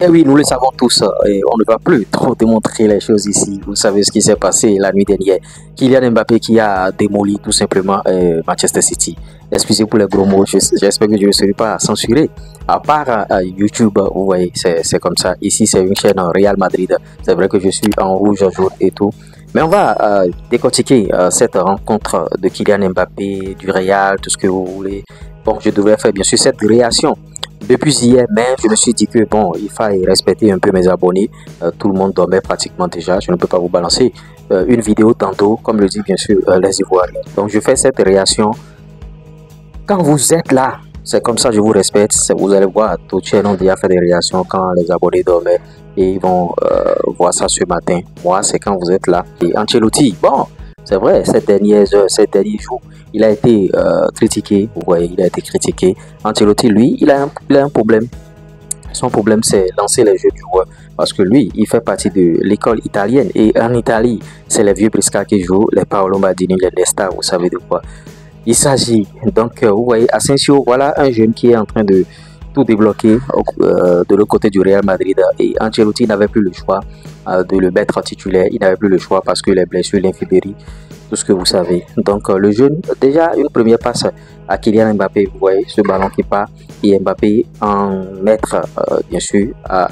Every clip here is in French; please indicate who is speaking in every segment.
Speaker 1: Et oui, nous le savons tous, et on ne va plus trop démontrer les choses ici. Vous savez ce qui s'est passé la nuit dernière. Kylian Mbappé qui a démoli tout simplement Manchester City. Excusez pour les gros mots, j'espère que je ne serai pas censuré. À part YouTube, vous voyez, c'est comme ça. Ici, c'est une chaîne Real Madrid. C'est vrai que je suis en rouge jaune et tout. Mais on va décortiquer cette rencontre de Kylian Mbappé, du Real, tout ce que vous voulez. Bon, je devrais faire bien sûr cette réaction depuis hier, mais je me suis dit que bon, il fallait respecter un peu mes abonnés. Tout le monde dormait pratiquement déjà. Je ne peux pas vous balancer une vidéo tantôt, comme le dit bien sûr les Ivoiriens. Donc je fais cette réaction. Quand vous êtes là, c'est comme ça, je vous respecte. Vous allez voir, tout chaîne ont déjà fait des réactions quand les abonnés dormaient et ils vont voir ça ce matin. Moi, c'est quand vous êtes là. Et Ancelotti, bon, c'est vrai, ces derniers jours, il a été critiqué. Vous voyez, il a été critiqué. Ancelotti, lui, il a un problème. Son problème, c'est lancer les jeux du joueur. Parce que lui, il fait partie de l'école italienne. Et en Italie, c'est les vieux Brisca qui jouent, les Paolo Maldini, les Nesta, vous savez de quoi il s'agit. Donc, vous voyez, Asensio, voilà un jeune qui est en train de tout débloquer de l'autre côté du Real Madrid. Et Ancelotti n'avait plus le choix de le mettre titulaire. Il n'avait plus le choix parce que les blessures, l'infirmerie, tout ce que vous savez. Donc, le jeune, déjà une première passe à Kylian Mbappé. Vous voyez, ce ballon qui part. Et Mbappé en mettre, bien sûr, à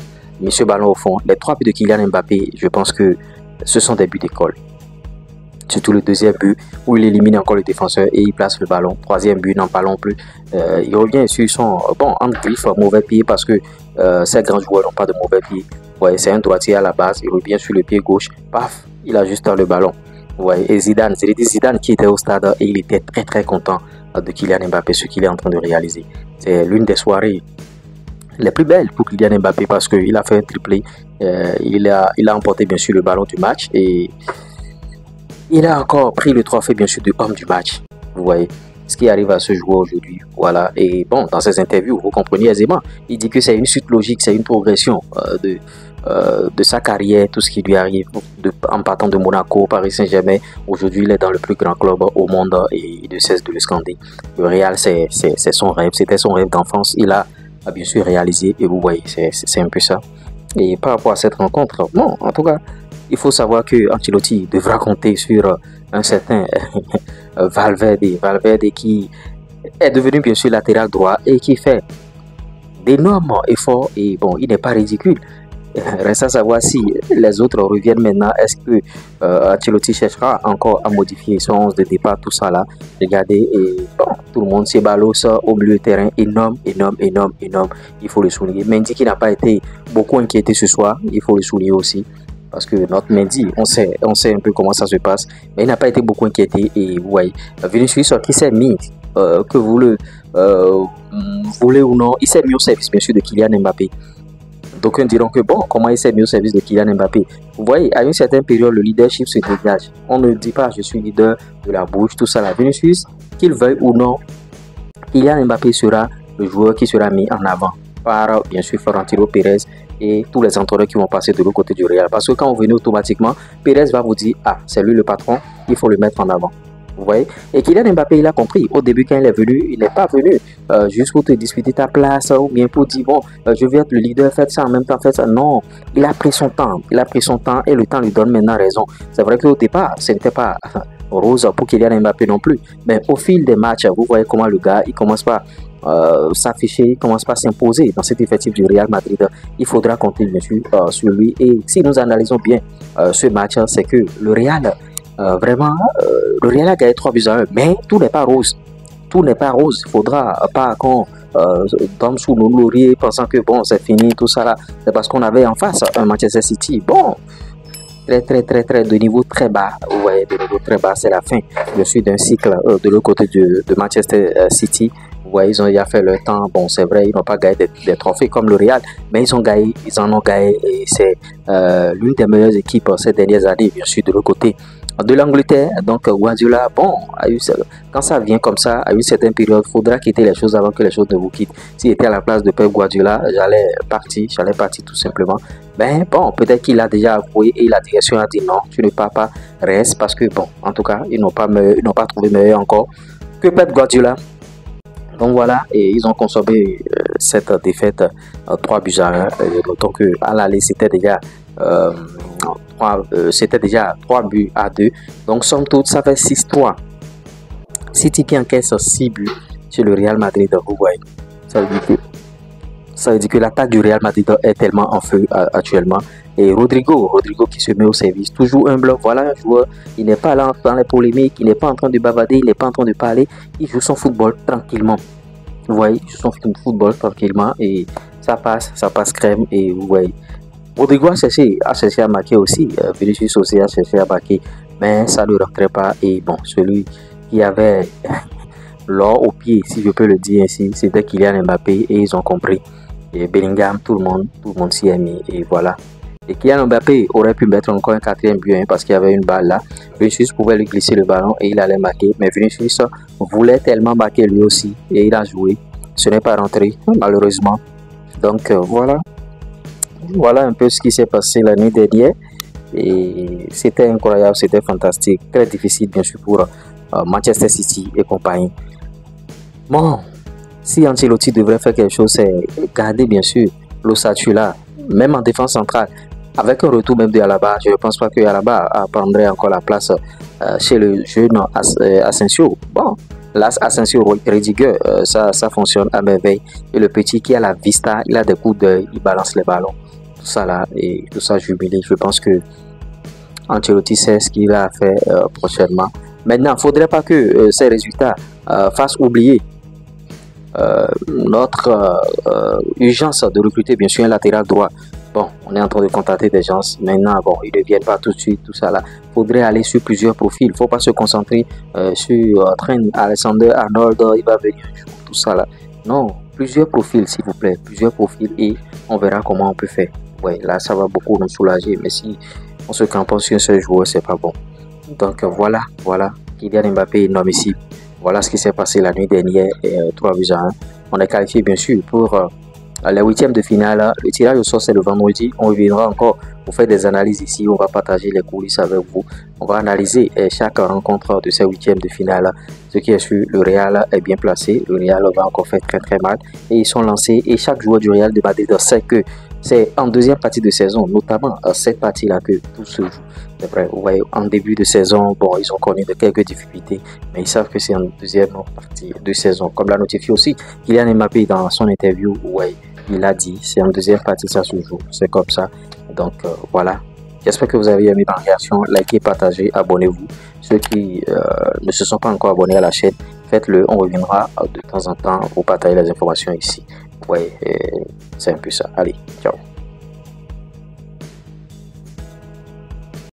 Speaker 1: ce ballon au fond. Les 3 buts de Kylian Mbappé, je pense que ce sont des buts d'école. Surtout le deuxième but où il élimine encore le défenseur et il place le ballon. Troisième but, n'en parlons plus. Il revient sur son, bon, en griffe, mauvais pied parce que ces grands joueurs n'ont pas de mauvais pied. Ouais, c'est un droitier à la base. Il revient sur le pied gauche. Paf, il ajuste le ballon. Ouais, et Zidane, c'est Zidane qui était au stade et il était très très content de Kylian Mbappé, ce qu'il est en train de réaliser. C'est l'une des soirées les plus belles pour Kylian Mbappé parce qu'il a fait un triplé. Il a emporté bien sûr le ballon du match et il a encore pris le trophée, bien sûr, de homme du match. Vous voyez ce qui arrive à ce joueur aujourd'hui. Voilà. Et bon, dans ses interviews, vous comprenez aisément. Il dit que c'est une suite logique, c'est une progression de sa carrière, tout ce qui lui arrive en partant de Monaco, Paris Saint-Germain. Aujourd'hui, il est dans le plus grand club au monde et il ne cesse de le scander. Le Real, c'est son rêve. C'était son rêve d'enfance. Il a bien sûr réalisé et vous voyez, c'est un peu ça. Et par rapport à cette rencontre, bon, en tout cas, il faut savoir que Ancelotti devra compter sur un certain Valverde qui est devenu bien sûr latéral droit et qui fait d'énormes efforts et bon, il n'est pas ridicule. Reste à savoir si les autres reviennent maintenant. Est-ce que Ancelotti cherchera encore à modifier son 11 de départ, tout ça là. Regardez, et bon, tout le monde s'est ballot au milieu de terrain, énorme. Il faut le souligner. Mendy qui n'a pas été beaucoup inquiété ce soir, il faut le souligner aussi. Parce que notre Mendy, on sait un peu comment ça se passe, mais il n'a pas été beaucoup inquiété. Et vous voyez, Vinicius qui s'est mis, que vous le voulez ou non, il s'est mis au service bien sûr de Kylian Mbappé. D'aucuns diront que bon, comment il s'est mis au service de Kylian Mbappé. Vous voyez, à une certaine période, le leadership se dégage. On ne dit pas je suis leader de la bouche, tout ça là. Vinicius, qu'il veuille ou non, Kylian Mbappé sera le joueur qui sera mis en avant par bien sûr Florentino Pérez et tous les entraîneurs qui vont passer de l'autre côté du Real. Parce que quand vous venez automatiquement, Pérez va vous dire ah, c'est lui le patron, il faut le mettre en avant. Vous voyez? Et Kylian Mbappé, il a compris. Au début, quand il est venu, il n'est pas venu juste pour te disputer ta place ou bien pour dire bon, je vais être le leader, faites ça en même temps, faites ça. Non, il a pris son temps. Il a pris son temps et le temps lui donne maintenant raison. C'est vrai qu'au départ, ce n'était pas rose pour Kylian Mbappé non plus. Mais au fil des matchs, vous voyez comment le gars, il commence pas s'afficher, il commence pas à s'imposer dans cet effectif du Real Madrid. Il faudra compter bien sûr sur lui. Et si nous analysons bien ce match, c'est que le Real vraiment, le Real a gagné 3-1, mais tout n'est pas rose. Tout n'est pas rose. Il faudra pas qu'on tombe sous nos lauriers pensant que bon, c'est fini, tout ça là. C'est parce qu'on avait en face un Manchester City. Bon, très, de niveau très bas. Vous voyez, de niveau très bas, c'est la fin. Je suis d'un cycle de l'autre côté de Manchester City. Vous voyez, ils ont déjà fait leur temps. Bon, c'est vrai, ils n'ont pas gagné des trophées comme le Real, mais ils en ont gagné. Et c'est l'une des meilleures équipes ces dernières années, bien sûr, de l'autre côté de l'Angleterre. Donc Guardiola, bon, quand ça vient comme ça, à une certaine période, il faudra quitter les choses avant que les choses ne vous quittent. S'il était à la place de Pep Guardiola, j'allais partir tout simplement. Ben bon, peut-être qu'il a déjà avoué et la direction a dit non, tu ne pars pas, reste, parce que bon, en tout cas, ils n'ont pas trouvé meilleur encore que Pep Guardiola. Donc voilà, et ils ont consommé cette défaite 3 buts à 1. Notons qu'à l'aller, c'était déjà 3 buts à 2. Donc, somme toute, ça fait 6-3. City qui encaisse 6 buts sur le Real Madrid. Vous voyez, ça veut dire que l'attaque du Real Madrid est tellement en feu actuellement. Et Rodrigo qui se met au service, toujours un bloc. Voilà un joueur, il n'est pas là dans les polémiques, il n'est pas en train de bavarder, il n'est pas en train de parler. Il joue son football tranquillement. Vous voyez, il joue son football tranquillement et ça passe crème. Et vous voyez, Rodrigo a cherché à marquer aussi. Vinicius aussi a cherché à marquer, mais ça ne rentrait pas. Et bon, celui qui avait l'or au pied, si je peux le dire ainsi, c'était Kylian Mbappé et ils ont compris. Et Bellingham, tout le monde s'y est mis et voilà. Et Kylian Mbappé aurait pu mettre encore un 4e but parce qu'il y avait une balle là. Vinicius pouvait lui glisser le ballon et il allait marquer. Mais Vinicius voulait tellement marquer lui aussi et il a joué. Ce n'est pas rentré malheureusement. Donc voilà un peu ce qui s'est passé la nuit dernière. Et c'était incroyable, c'était fantastique. Très difficile bien sûr pour Manchester City et compagnie. Bon, si Ancelotti devrait faire quelque chose, c'est garder bien sûr l'ossature là, même en défense centrale. Avec un retour même de Alaba, je ne pense pas que Alaba prendrait encore la place chez le jeune Asensio. Bon, là, Asensio Rudiger, ça fonctionne à merveille. Et le petit qui a la vista, il a des coups d'œil, il balance les ballons. Tout ça là, et tout ça jubilé. Je pense que Ancelotti sait ce qu'il a à faire prochainement. Maintenant, il ne faudrait pas que ces résultats fassent oublier notre urgence de recruter bien sûr un latéral droit. Bon, on est en train de contacter des gens. Maintenant, bon, ils ne viennent pas tout de suite, tout ça là. Il faudrait aller sur plusieurs profils. Il ne faut pas se concentrer sur Trent Alexander-Arnold, il va venir un jour, tout ça là. Non, plusieurs profils s'il vous plaît, plusieurs profils et on verra comment on peut faire. Ouais, là, ça va beaucoup nous soulager. Mais si on se campe sur un seul joueur, c'est pas bon. Donc voilà. Kylian Mbappé est énorme ici. Voilà ce qui s'est passé la nuit dernière, 3 buts à 1. On est qualifié bien sûr pour les 8e de finale. Le tirage au sort c'est le vendredi. On reviendra encore pour faire des analyses ici. On va partager les coulisses avec vous. On va analyser chaque rencontre de ces 8e de finale. Ce qui est sûr, le Real est bien placé. Le Real va encore faire très mal. Et ils sont lancés. Et chaque joueur du Real de Madrid sait que c'est en deuxième partie de saison, notamment cette partie-là, que tout se joue. C'est vrai, vous voyez, en début de saison, bon, ils ont connu de quelques difficultés, mais ils savent que c'est en deuxième partie de saison. Comme l'a notifié aussi Kylian Mbappé dans son interview, ouais, il a dit, c'est en deuxième partie, ça se joue. C'est comme ça. Donc, voilà. J'espère que vous avez aimé ma réaction. Likez, partagez, abonnez-vous. Ceux qui ne se sont pas encore abonnés à la chaîne, faites-le. On reviendra de temps en temps pour partager les informations ici. Ouais, c'est un peu ça. Allez, ciao.